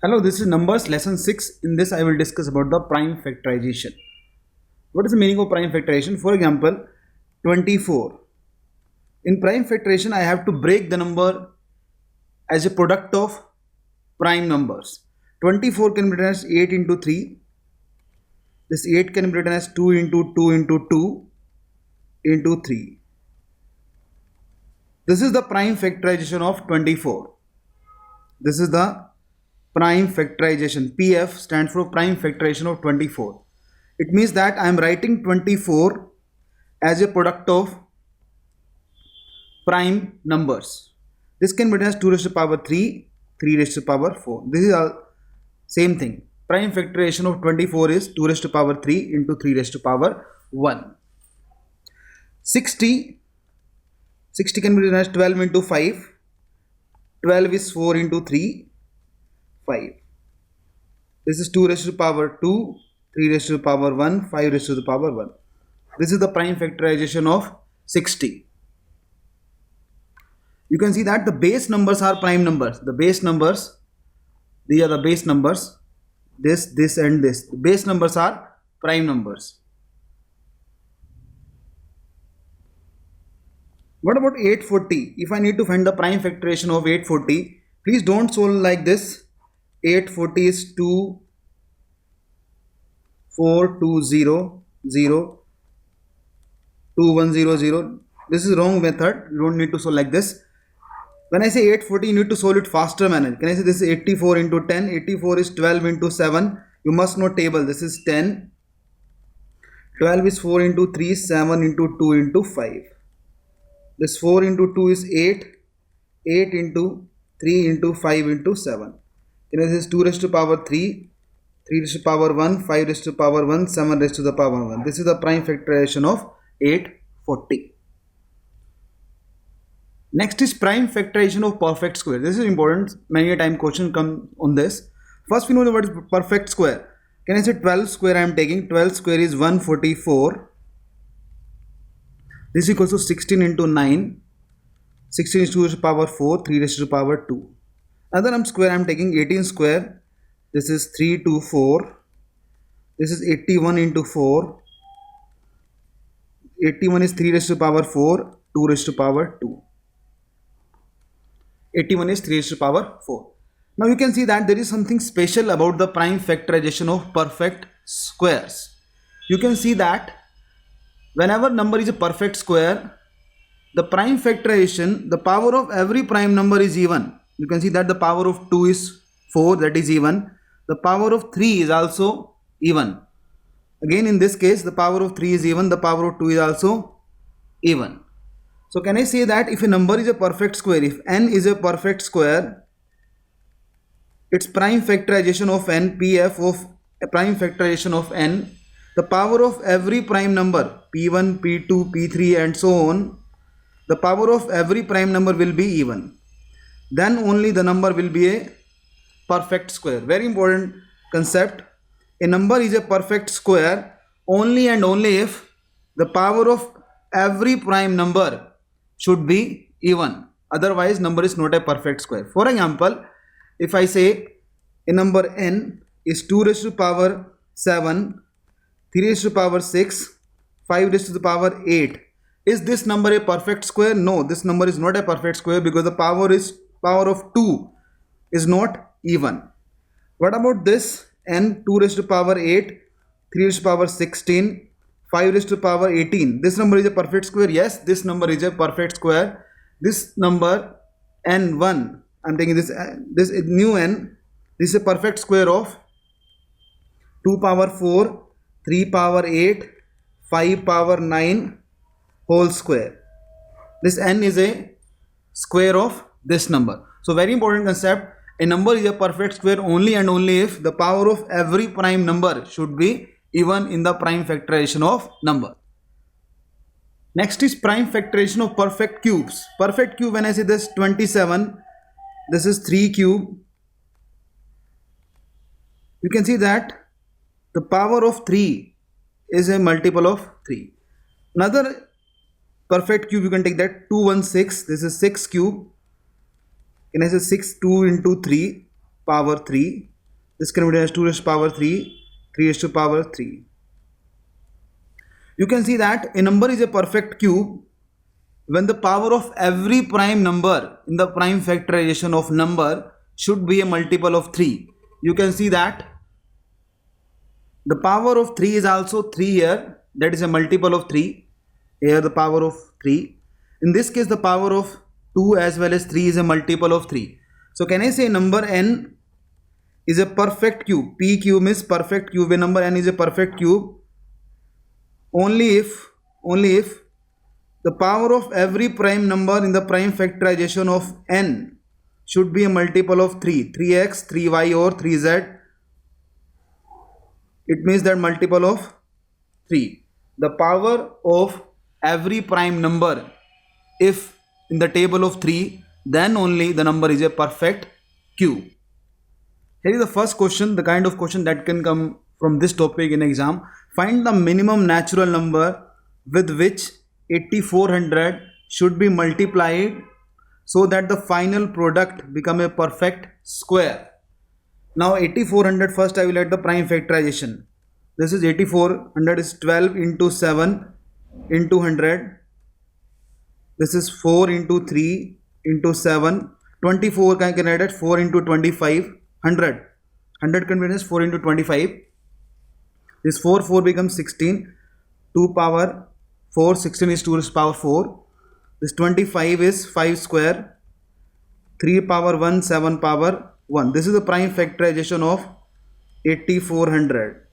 Hello, this is Numbers lesson 6. In this I will discuss about the prime factorization. What is the meaning of prime factorization? For example, 24. In prime factorization I have to break the number as a product of prime numbers. 24 can be written as 8 into 3. This 8 can be written as 2 into 2 into 2 into 3. This is the prime factorization of 24. This is the prime factorization. PF stands for prime factorization of 24. It means that I am writing 24 as a product of prime numbers. This can be written as 2 raised to the power 3, 3 raised to the power 4. This is all same thing. Prime factorization of 24 is 2 raised to the power 3 into 3 raised to the power 1. 60 can be written as 12 into 5. 12 is 4 into 3, 5. This is 2 raised to the power 2, 3 raised to the power 1, 5 raised to the power 1. This is the prime factorization of 60. You can see that the base numbers are prime numbers. The base numbers, these are the base numbers. This and this. The base numbers are prime numbers. What about 840? If I need to find the prime factorization of 840, please don't solve like this. 840 is 2, 4, 2, 0, 0, 2, 1, 0, 0. This is wrong method. You don't need to solve like this. When I say 840, you need to solve it faster manner. Can I say this is 84 into 10? 84 is 12 into 7. You must know table. This is 10. 12 is 4 into 3, 7 into 2 into 5. This 4 into 2 is 8. 8 into 3 into 5 into 7. This is 2 raised to the power 3, 3 raised to the power 1, 5 raised to the power 1, 7 raised to the power 1. This is the prime factorization of 840. Next is prime factorization of perfect square. This is important. Many a time question come on this. First we know what is perfect square. Can I say 12 square I am taking? 12 square is 144. This is equals to 16 into 9. 16 is 2 raised to the power 4, 3 raised to the power 2. Another square I am taking 18 square. This is 3 to 4. This is 81 into 4. 81 is 3 raised to the power 4, 2 raised to the power 2. 81 is 3 raised to the power 4. Now you can see that there is something special about the prime factorization of perfect squares. You can see that whenever number is a perfect square, the prime factorization, the power of every prime number is even. You can see that the power of 2 is 4, that is even. The power of 3 is also even. Again in this case the power of 3 is even, the power of 2 is also even. So can I say that if a number is a perfect square, if n is a perfect square, its prime factorization of n, pf of a prime factorization of n, the power of every prime number p1, p2, p3 and so on, the power of every prime number will be even. Then only the number will be a perfect square. Very important concept. A number is a perfect square only and only if the power of every prime number should be even. Otherwise number is not a perfect square. For example, if I say a number n is 2 raised to the power 7, 3 raised to the power 6, 5 raised to the power 8. Is this number a perfect square? No, this number is not a perfect square because the power of 2 is not even. What about this n, 2 raised to the power 8, 3 raised to the power 16, 5 raised to the power 18. This number is a perfect square. Yes, this number is a perfect square. This number n1, I am taking this new n, this is a perfect square of 2 power 4, 3 power 8, 5 power 9 whole square. This n is a square of this number. So very important concept. A number is a perfect square only and only if the power of every prime number should be even in the prime factorization of number. Next is prime factorization of perfect cubes. Perfect cube, when I say this 27, this is 3 cube. You can see that the power of 3 is a multiple of 3. Another perfect cube, you can take that 216. This is 6 cube. Can I say 6 2 into 3 power 3. This can be written as 2 raised to power 3, 3 raised to power 3. You can see that a number is a perfect cube when the power of every prime number in the prime factorization of number should be a multiple of 3. You can see that the power of 3 is also 3 here, that is a multiple of 3. Here the power of 3. In this case the power of 2 as well as 3 is a multiple of 3. So can I say number n is a perfect cube? P cube is perfect cube. A number n is a perfect cube only if the power of every prime number in the prime factorization of n should be a multiple of 3. 3x, 3y or 3z. It means that multiple of 3. The power of every prime number, if in the table of 3, then only the number is a perfect cube. Here is the first question, the kind of question that can come from this topic in exam. Find the minimum natural number with which 8400 should be multiplied so that the final product become a perfect square. Now 8400, first I will add the prime factorization. This is 8400 is 12 into 7 into 100. This is 4 into 3 into 7. 24 I can add it 4 into 25. 100. 100 can be written as 4 into 25. This 4 becomes 16. 2 power 4. 16 is 2 raised to power 4. This 25 is 5 square. 3 power 1, 7 power 1. This is the prime factorization of 8400.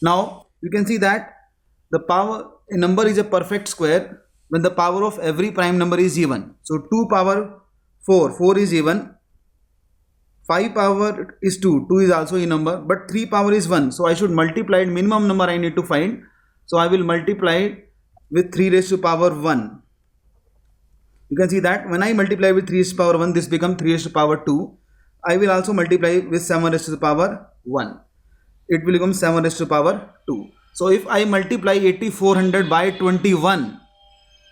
Now you can see that the power, a number is a perfect square when the power of every prime number is even. So 2 power 4, 4 is even. 5 power is 2, 2 is also a number, but 3 power is 1. So I should multiply it, minimum number I need to find. So I will multiply it with 3 raised to power 1. You can see that when I multiply with 3 raised to power 1, this becomes 3 raised to power 2. I will also multiply with 7 raised to the power 1. It will become 7 raised to power 2. So if I multiply 8400 by 21,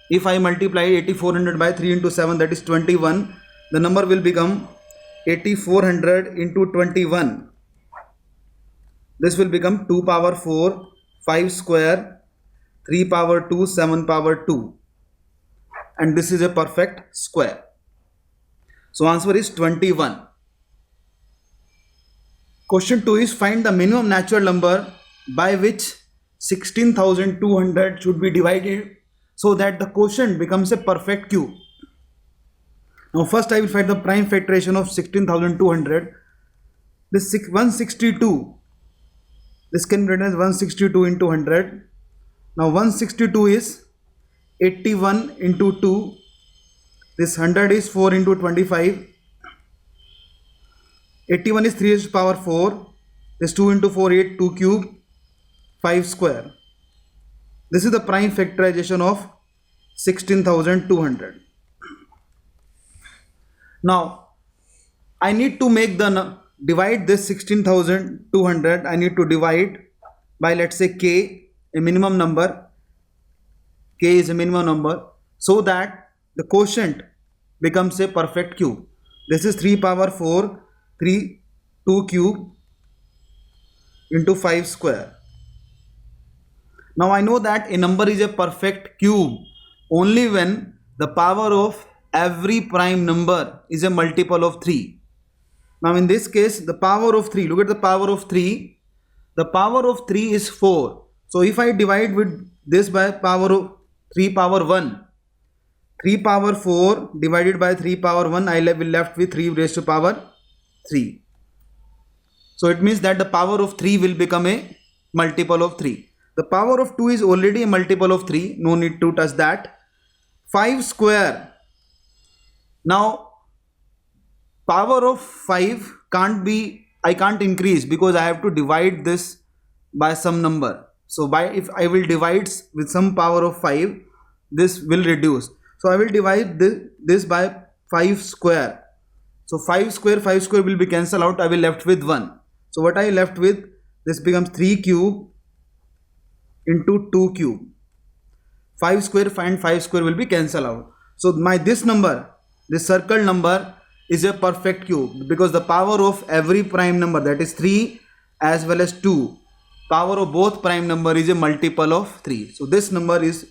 if I multiply 8400 by 3 into 7, that is 21, the number will become 8400 into 21. This will become 2 power 4, 5 square, 3 power 2, 7 power 2. And this is a perfect square. So answer is 21. Question 2 is find the minimum natural number by which 16,200 should be divided so that the quotient becomes a perfect cube. Now first I will find the prime factorization of 16,200. This 162. This can be written as 162 into 100. Now 162 is 81 into 2. This 100 is 4 into 25. 81 is 3 raised to power 4. This 2 into 4, 8, 2 cube, 5 square. This is the prime factorization of 16,200. Now I need to make the divide this 16,200. I need to divide by, let's say, k, a minimum number. K is a minimum number, so that the quotient becomes a perfect cube. This is 3 power 4, 3, 2 cube into 5 square. Now I know that a number is a perfect cube only when the power of every prime number is a multiple of 3. Now in this case the power of 3, look at the power of 3. The power of 3 is 4. So if I divide with this by power of 3 power 1, 3 power 4 divided by 3 power 1, I will be left with 3 raised to power 3. So it means that the power of 3 will become a multiple of 3. The power of 2 is already a multiple of 3. No need to touch that. 5 square. Now power of 5 can't be, I can't increase because I have to divide this by some number. So if I will divide with some power of 5, this will reduce. So I will divide this by 5 square. So 5 square will be cancelled out. I will left with 1. So what I left with, this becomes 3 cube into 2 cube. 5 square, find 5 square will be cancelled out. So this number, this circle number is a perfect cube because the power of every prime number, that is 3 as well as 2, power of both prime number is a multiple of 3. So this number is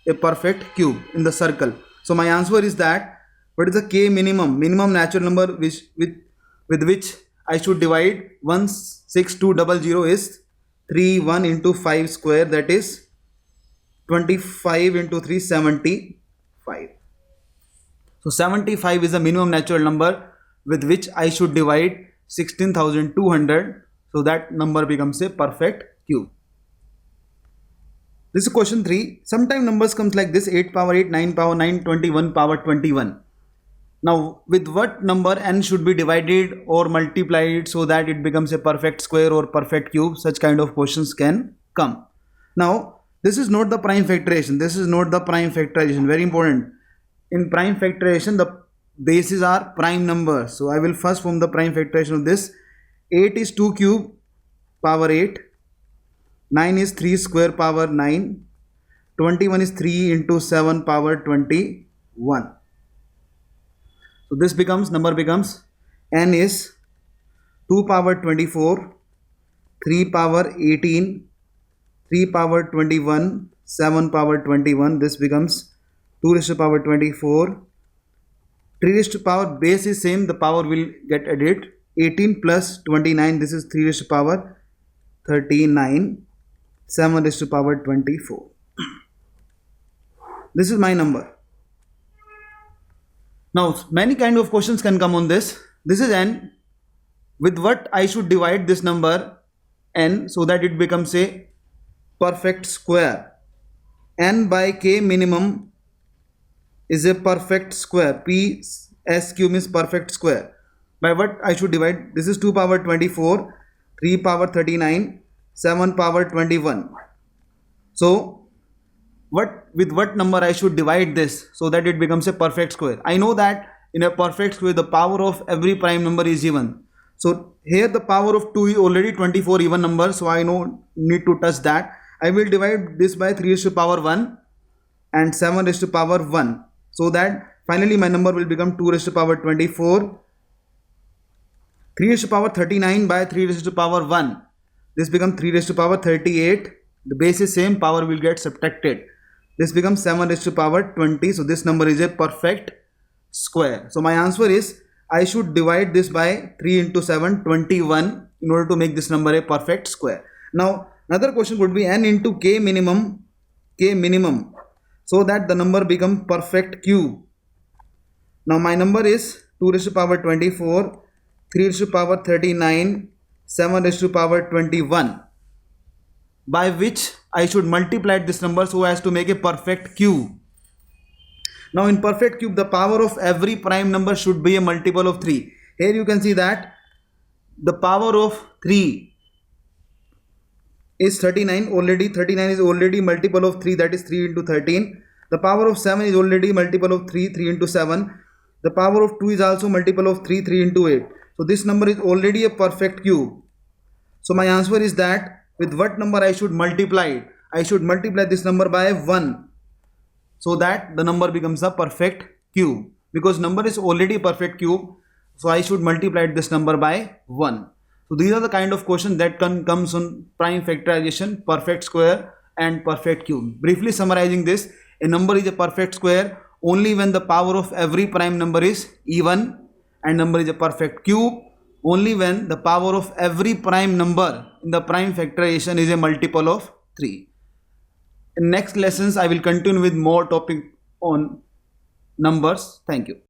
a perfect cube in the circle. So my answer is that what is the k minimum natural number with which I should divide 16200 is 31 into 5 square, that is 25 into 3 75. So 75 is the minimum natural number with which I should divide 16,200. So that number becomes a perfect cube. This is question 3. Sometimes numbers comes like this: 8 power 8, 9 power 9, 21 power 21. Now with what number n should be divided or multiplied so that it becomes a perfect square or perfect cube? Such kind of questions can come. Now this is not the prime factorization. This is not the prime factorization. Very important. In prime factorization, the bases are prime numbers. So I will first form the prime factorization of this. 8 is 2 cube power 8. 9 is 3 square power 9. 21 is 3 into 7 power 21. So this number becomes n is 2 power 24, 3 power 18, 3 power 21, 7 power 21. This becomes 2 raised to power 24. 3 raised to power base is same, the power will get added. 18 plus 29, this is 3 raised to power 39. 7 raised to power 24. This is my number. Now many kind of questions can come on this. This is n. With what I should divide this number n so that it becomes a perfect square? N by k minimum is a perfect square. P s cube is perfect square. By what I should divide? This is 2 power 24, 3 power 39, 7 power 21. So with what number I should divide this so that it becomes a perfect square? I know that in a perfect square the power of every prime number is even. So here the power of 2 is already 24 even number, so I need to touch that. I will divide this by 3 raised to power 1 and 7 raised to power 1, so that finally my number will become 2 raised to power 24. 3 raised to power 39 by 3 raised to power 1. This becomes 3 raised to power 38. The base is same, power will get subtracted. This becomes 7 raised to power 20. So this number is a perfect square. So my answer is I should divide this by 3 into 7, 21, in order to make this number a perfect square. Now another question would be n into k minimum, so that the number become perfect cube. Now my number is 2 raised to power 24, 3 raised to power 39, 7 raised to power 21, by which I should multiply this number so as to make a perfect cube. Now in perfect cube the power of every prime number should be a multiple of 3. Here you can see that the power of 3 is 39 already. 39 is already multiple of 3, that is 3 into 13. The power of 7 is already multiple of 3, 3 into 7. The power of 2 is also multiple of 3, 3 into 8. So this number is already a perfect cube. So my answer is that with what number I should multiply it? I should multiply this number by 1 so that the number becomes a perfect cube, because number is already a perfect cube, so I should multiply this number by 1. So these are the kind of questions that comes on prime factorization, perfect square and perfect cube. Briefly summarizing this, a number is a perfect square only when the power of every prime number is even, and number is a perfect cube only when the power of every prime number in the prime factorization is a multiple of 3. In next lessons I will continue with more topic on numbers. Thank you.